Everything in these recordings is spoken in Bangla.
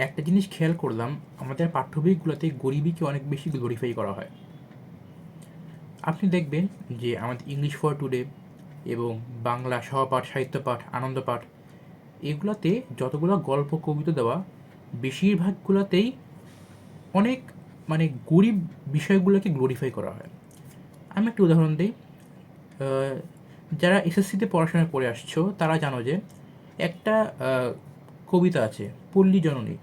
একটা জিনিস খেয়াল করলাম, আমাদের পাঠ্যবইগুলোতে গরিবীকে অনেক বেশি গ্লোরিফাই করা হয়। আপনি দেখবেন যে আমাদের ইংলিশ ফর টুডে এবং বাংলা সহপাঠ, সাহিত্য পাঠ, আনন্দ পাঠ, এগুলাতে যতগুলো গল্প কবিতা দেওয়া, বেশিরভাগগুলোতেই অনেক গরিব বিষয়গুলোকে গ্লোরিফাই করা হয়। আমি একটা উদাহরণ দিই। আহ, যারা এসএসসিতে পড়াশোনা করে আসছো তারা জানো যে একটা কবিতা আছে, পল্লী জননী।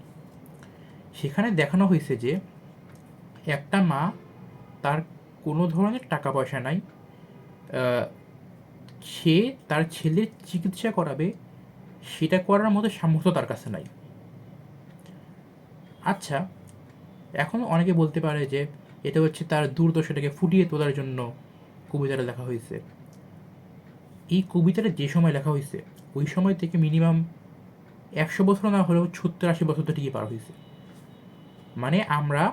সেখানে দেখানো হয়েছে যে একটা মা, তার কোনো ধরনের টাকা পয়সা নাই, আহ, সে তার ছেলের চিকিৎসা করাবে, সেটা করার মতো সামর্থ্য তার কাছে নাই। আচ্ছা, এখন অনেকে বলতে পারে যে এটা হচ্ছে তার দুর্দশাটাকে ফুটিয়ে তোলার জন্য কবিতাটা লেখা হয়েছে। এই কবিতাটা যে সময় লেখা হয়েছে, ওই সময় থেকে মিনিমাম 100 বছর না হলেও 70-80 বছর তো ঠিকই পার হয়েছে। মানে আমরা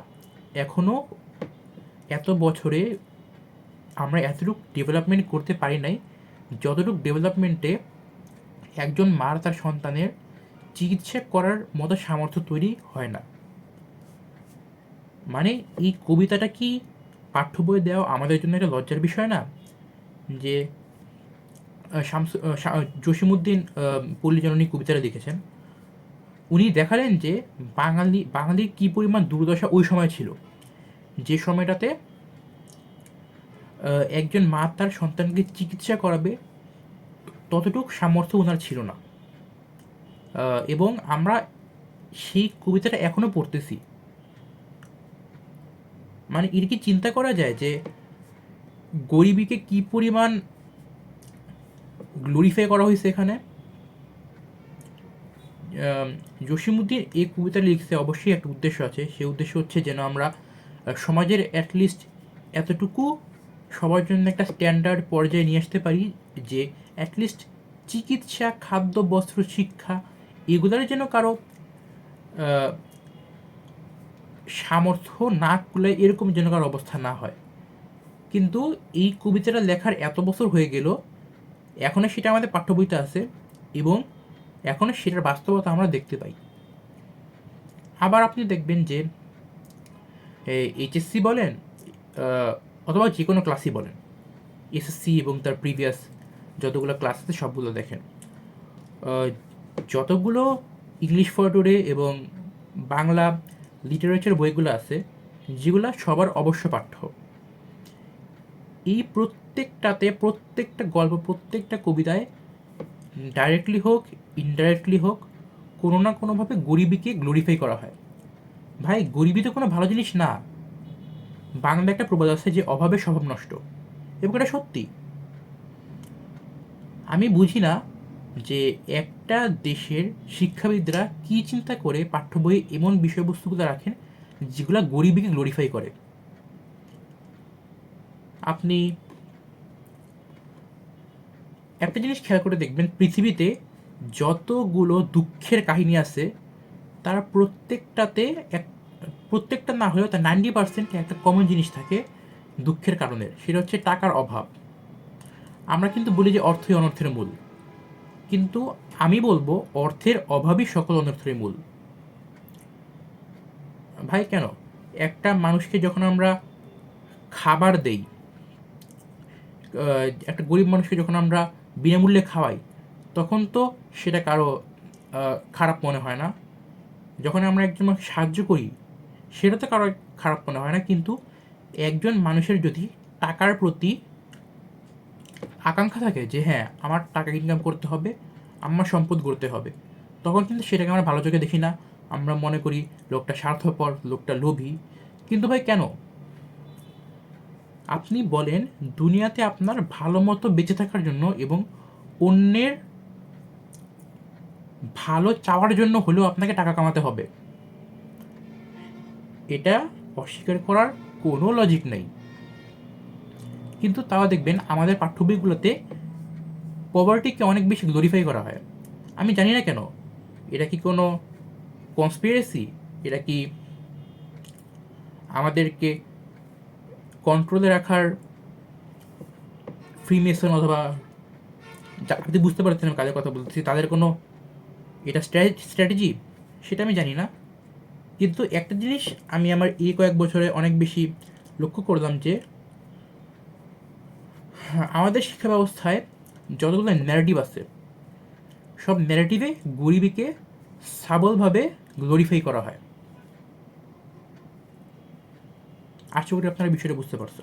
এখনও এত বছরে আমরা এতটুকু ডেভেলপমেন্ট করতে পারি নাই, যতটুকু ডেভেলপমেন্টে একজন মার তার সন্তানের চিকিৎসা করার মতো সামর্থ্য তৈরি হয় না। মানে এই কবিতাটা কি পাঠ্য বইয়ে দেওয়া আমাদের জন্য একটা লজ্জার বিষয় না? যে জসিমউদ্দিন পল্লী জননী কবিতাটা লিখেছেন, উনি দেখালেন যে বাঙালির কী পরিমাণ দুর্দশা ওই সময় ছিল, যে সময়টাতে একজন মা তার সন্তানকে চিকিৎসা করাবে ততটুকু সামর্থ্য ওনার ছিল না। এবং আমরা সেই কবিতাটা এখনও পড়তেছি। মানে এর কি চিন্তা করা যায় যে গরিবীকে কি পরিমাণ গ্লোরিফাই করা হয়েছে এখানে? জসিমউদ্দিন এই কবিতা লিখতে অবশ্যই একটা উদ্দেশ্য আছে। সেই উদ্দেশ্য হচ্ছে যেন আমরা সমাজের অ্যাটলিস্ট এতটুকু সবার জন্য একটা স্ট্যান্ডার্ড পর্যায়ে নিয়ে আসতে পারি যে অ্যাটলিস্ট চিকিৎসা, খাদ্য, বস্ত্র, শিক্ষা, এগুলোর যেন কারো সামর্থ্য না কুলায়, এরকম যেন কারো অবস্থা না হয়। কিন্তু এই কবিতাটা লেখার এত বছর হয়ে গেল, এখনও সেটা আমাদের পাঠ্য বইতে আছে এবং এখনও সেটার বাস্তবতা আমরা দেখতে পাই। আবার আপনি দেখবেন যে এইচএসসি বলেন, অথবা যে কোনো ক্লাসই বলেন, এসএসসি এবং তার প্রিভিয়াস যতগুলো ক্লাস আছে সবগুলো দেখেন, যতগুলো ইংলিশ ফর টুডে এবং বাংলা লিটারেচার বইগুলো আছে, যেগুলো সবার অবশ্য পাঠ্য, এই প্রত্যেকটাতে প্রত্যেকটা গল্প, প্রত্যেকটা কবিতায় ডাইরেক্টলি হোক ইনডাইরেক্টলি হোক কোনো না কোনোভাবে গরিবীকে গ্লোরিফাই করা হয়। ভাই, গরিবী তো কোনো ভালো জিনিস না। বাংলা একটা প্রবাদ আছে যে অভাবে স্বভাব নষ্ট, এবং এটা সত্যি। আমি বুঝি না যে একটা দেশের শিক্ষাবিদরা কী চিন্তা করে পাঠ্য বইয়ে এমন বিষয়বস্তুগুলো রাখেন যেগুলো গরিবীকে গ্লোরিফাই করে। আপনি একটা জিনিস খেয়াল করে দেখবেন, পৃথিবীতে যতগুলো দুঃখের কাহিনী আছে তার প্রত্যেকটাতে এক প্রত্যেকটা না হলেও তার 90% একটা কমন জিনিস থাকে দুঃখের কারণের, সেটা হচ্ছে টাকার অভাব। আমরা কিন্তু বলি যে অর্থই অনর্থের মূল, কিন্তু আমি বলবো অর্থের অভাবই সকল অনর্থের মূল। ভাই, কেন একটা মানুষকে যখন আমরা খাবার দেই, একটা গরিব মানুষকে যখন আমরা বিনামূল্যে খাওয়াই, তখন তো সেটা কারো খারাপ মনে হয় না। যখন আমরা একজন মানুষকে সাহায্য করি, সেটা তো কারো খারাপ মনে হয় না। কিন্তু একজন মানুষের যদি টাকার প্রতি আকাঙ্ক্ষা থাকে যে হ্যাঁ, আমার টাকা ইনকাম করতে হবে, আমার সম্পদ গড়তে হবে, তখন কিন্তু সেটাকে আমরা ভালো চোখে দেখি না। আমরা মনে করি লোকটা স্বার্থপর, লোকটা লোভী। কিন্তু ভাই, কেন? আপনি বলেন, দুনিয়াতে আপনার ভালো মতো বেঁচে থাকার জন্য এবং অন্যের ভালো চাওয়ার জন্য হলেও আপনাকে টাকা কামাতে হবে। এটা অস্বীকার করার কোনো লজিক নেই। কিন্তু তাও দেখবেন আমাদের পাঠ্য বইগুলোতে পভার্টিকে অনেক বেশি গ্লোরিফাই করা হয়। আমি জানি না কেন। এটা কি কোনো কনস্পিরেসি? এটা কি আমাদেরকে কন্ট্রোলে রাখার ফ্রিমেসন, অথবা আপনি বুঝতে পারছেন আমি কাদের কথা বলতেছি, তাদের কোনো এটা স্ট্র্যাটেজি? সেটা আমি জানি না। কিন্তু একটা জিনিস আমি আমার এই কয়েক বছরে অনেক বেশি লক্ষ্য করলাম যে আমাদের শিক্ষা ব্যবস্থায় যতগুলো ন্যারেটিভ আছে সব ন্যারেটিভে গরিবীকে সাবলভাবে গ্লোরিফাই করা হয়। আশা করি আপনারা বিষয়টা বুঝতে পারছো।